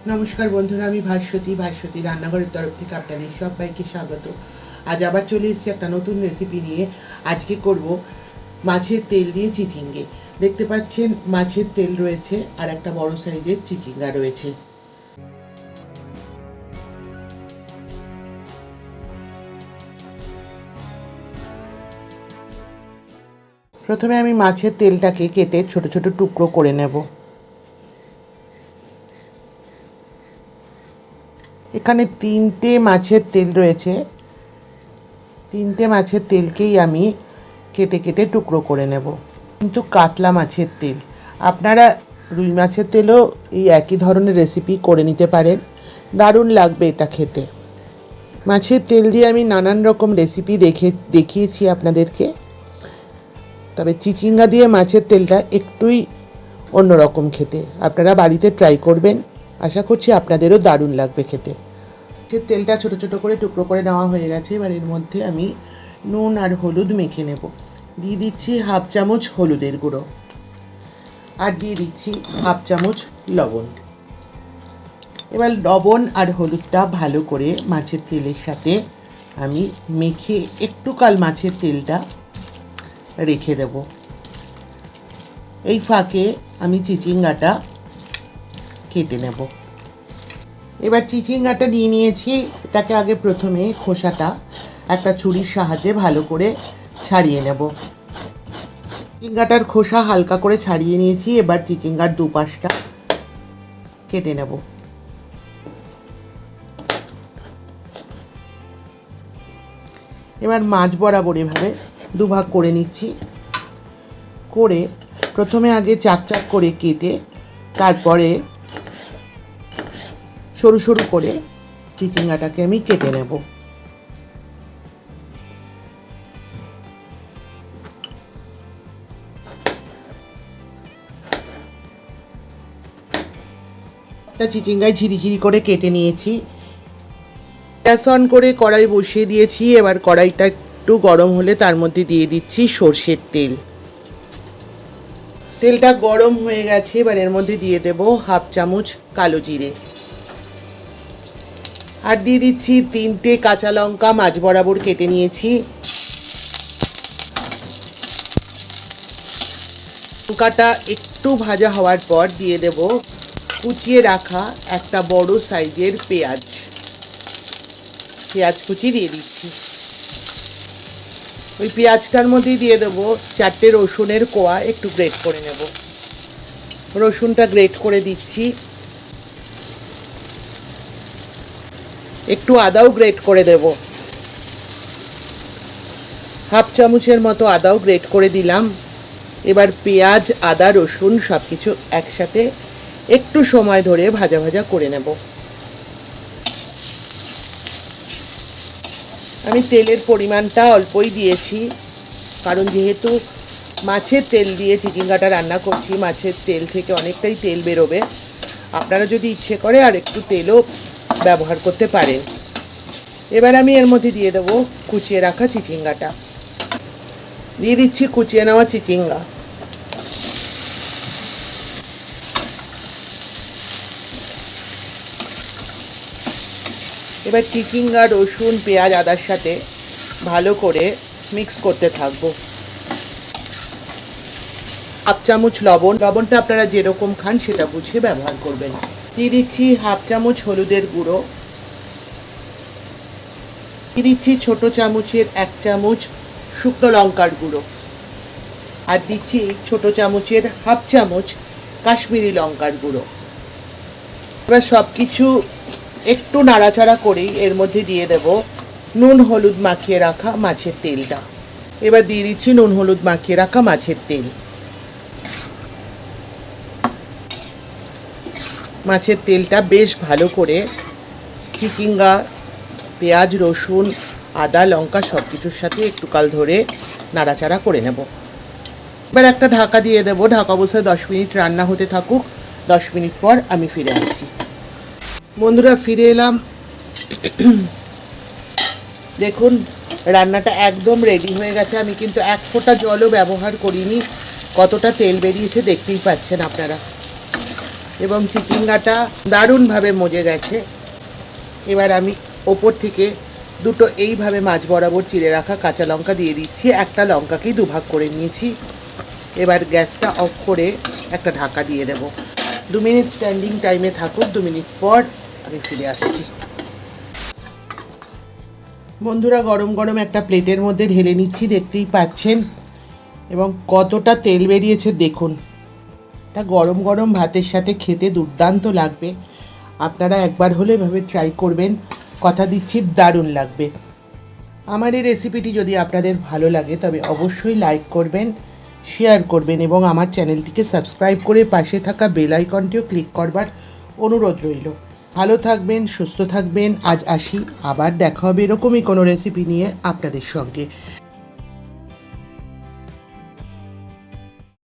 नमस्कार बंधुरा आमी भास्वती रान्नाघरेर तरफ थेके आपनादेर सबाइके स्वागत। आज आबार चले एसेछि एकटा नतून रेसिपि निये। आजके करब माछेर तेल दिये चिचिंगे। देखते पाच्छेन माछेर तेल रयेछे आर एकटा बड़ो साइजेर चिचिंगा रयेछे। प्रथमे आमी माछेर तेलटाके केटे छोटो छोटो टुकरो करे नेब। এখানে তিনটে মাছের তেল রয়েছে। তিনটে মাছের তেলকেই আমি কেটে কেটে টুকরো করে নেব। কিন্তু কাতলা মাছের তেল, আপনারা রুই মাছের তেলও এই একই ধরনের রেসিপি করে নিতে পারেন, দারুণ লাগবে এটা খেতে। মাছের তেল দিয়ে আমি নানান রকম রেসিপি দেখিয়েছি আপনাদেরকে, তবে চিচিঙ্গা দিয়ে মাছের তেলটা একটুই অন্যরকম খেতে। আপনারা বাড়িতে ট্রাই করবেন, আশা করছি আপনাদেরও দারুণ লাগবে খেতে। যে তেলটা ছোট ছোট করে টুকরো করে নেওয়া হয়ে গেছে, এবার এর মধ্যে আমি নুন আর হলুদ মেখে নেব। দিয়ে দিচ্ছি হাফ চামচ হলুদের গুঁড়ো আর দিয়ে দিচ্ছি হাফ চামচ লবণ। এবার লবণ আর হলুদটা ভালো করে মাছের তেলের সাথে আমি মেখে একটু কাল মাছের তেলটা রেখে দেব। এই ফাঁকে আমি চিচিঙ্গাটা কেটে নেব। এবার চিচিঙ্গাটা নিয়ে নিয়েছি, এটাকে আগে প্রথমে খোসাটা একটা ছুরির সাহায্যে ভালো করে ছাড়িয়ে নেব। চিচিঙ্গাটার খোসা হালকা করে ছাড়িয়ে নিয়েছি। এবার চিচিঙ্গার দুপাশটা কেটে নেব। এবার মাছ বরাবর এভাবে দুভাগ করে নিচ্ছি। করে প্রথমে আগে চাক চাক করে কেটে তারপরে সরু সরু করে চিচিঙ্গাটাকে আমি কেটে নেব। একটা চিচিঙ্গায় ঝিরিঝিরি করে কেটে নিয়েছি। গ্যাস অন করে কড়াই বসিয়ে দিয়েছি। এবার কড়াইটা একটু গরম হলে তার মধ্যে দিয়ে দিচ্ছি সরষের তেল। তেলটা গরম হয়ে গেছে, এবার এর মধ্যে দিয়ে দেব হাফ চামচ কালো জিরে আর দিয়ে দিচ্ছি তিনটে কাঁচা লঙ্কা মাঝ বরাবর কেটে নিয়েছি। লঙ্কাটা একটু ভাজা হওয়ার পর দিয়ে দেব কুচিয়ে রাখা একটা বড় সাইজের পেঁয়াজ কুচি দিয়ে দিচ্ছি। ওই পেঁয়াজটার মধ্যেই দিয়ে দেবো চারটে রসুনের কোয়া একটু গ্রেট করে নেব। রসুনটা গ্রেট করে দিচ্ছি। একটু আদাও গ্রেট করে দেব, হাফ চামচের মতো আদাও গ্রেট করে দিলাম। এবার পেঁয়াজ আদা রসুন সব কিছু একসাথে একটু সময় ধরে ভাজা ভাজা করে নেব। আমি তেলের পরিমাণটা অল্পই দিয়েছি, কারণ যেহেতু মাছের তেল দিয়ে চিচিঙ্গাটা রান্না করছি, মাছের তেল থেকে অনেকটাই তেল বেরোবে। আপনারা যদি ইচ্ছে করে আর একটু তেলও ব্যবহার করতে পারেন। এবার আমি এর মধ্যে দিয়ে দেবো কুচিয়ে রাখা চিচিঙ্গাটা। দিয়ে দিচ্ছি কুচিয়ে নেওয়া চিচিঙ্গা। এবার চিচিঙ্গা রসুন পেঁয়াজ আদার সাথে ভালো করে মিক্স করতে থাকবো। হাফ চামচ লবণ, লবণটা আপনারা যেরকম খান সেটা বুঝে ব্যবহার করবেন। দিয়ে দিচ্ছি হাফ চামচ হলুদের গুঁড়ো, দিয়ে দিচ্ছি ছোট চামচের এক চামচ শুকনো লঙ্কার গুঁড়ো আর দিচ্ছি ছোট চামচের হাফ চামচ কাশ্মীরি লঙ্কার গুঁড়ো। এবার সব কিছু একটু নাড়াচাড়া করেই এর মধ্যে দিয়ে দেব নুন হলুদ মাখিয়ে রাখা মাছের তেলটা। এবার দিয়ে দিচ্ছি নুন হলুদ মাখিয়ে রাখা মাছের তেল। মাছের তেলটা বেশ ভালো করে চিচিঙ্গা পেঁয়াজ রসুন আদা লঙ্কা সব কিছুর সাথে একটু কাল ধরে নাড়াচাড়া করে নেব। এবার একটা ঢাকা দিয়ে দেব। ঢাকা অবস্থায় 10 মিনিট রান্না হতে থাকুক। 10 মিনিট পর আমি ফিরে আসছি। বন্ধুরা ফিরে এলাম। দেখুন রান্নাটা একদম রেডি হয়ে গেছে। আমি কিন্তু এক ফোঁটা জলও ব্যবহার করিনি। কতটা তেল বেরিয়েছে দেখতেই পাচ্ছেন আপনারা। এবং চিচিঙ্গাটা দারুণভাবে মজে গেছে। এবার আমি ওপর থেকে দুটো এইভাবে মাছ বরাবর চিড়ে রাখা কাঁচা লঙ্কা দিয়ে দিচ্ছি। একটা লঙ্কাকেই দুভাগ করে নিয়েছি। এবার গ্যাসটা অফ করে একটা ঢাকা দিয়ে দেব। 2 মিনিট স্ট্যান্ডিং টাইমে থাকুক। 2 মিনিট পর আমি ফিরে আসছি। বন্ধুরা, গরম গরম একটা প্লেটের মধ্যে ঢেলে নিচ্ছি, দেখতেই পাচ্ছেন, এবং কতটা তেল বেরিয়েছে দেখুন। এটা গরম গরম ভাতের সাথে খেতে দুর্দান্ত লাগবে। আপনারা একবার হলে এভাবে ট্রাই করবেন, কথা দিচ্ছি দারুণ লাগবে। আমার এই রেসিপিটি যদি আপনাদের ভালো লাগে তবে অবশ্যই লাইক করবেন, শেয়ার করবেন এবং আমার চ্যানেলটিকে সাবস্ক্রাইব করে পাশে থাকা বেল আইকনটিও ক্লিক করবার অনুরোধ রইল। ভালো থাকবেন, সুস্থ থাকবেন। আজ আসি, আবার দেখা হবে এরকমই কোনো রেসিপি নিয়ে আপনাদের সঙ্গে।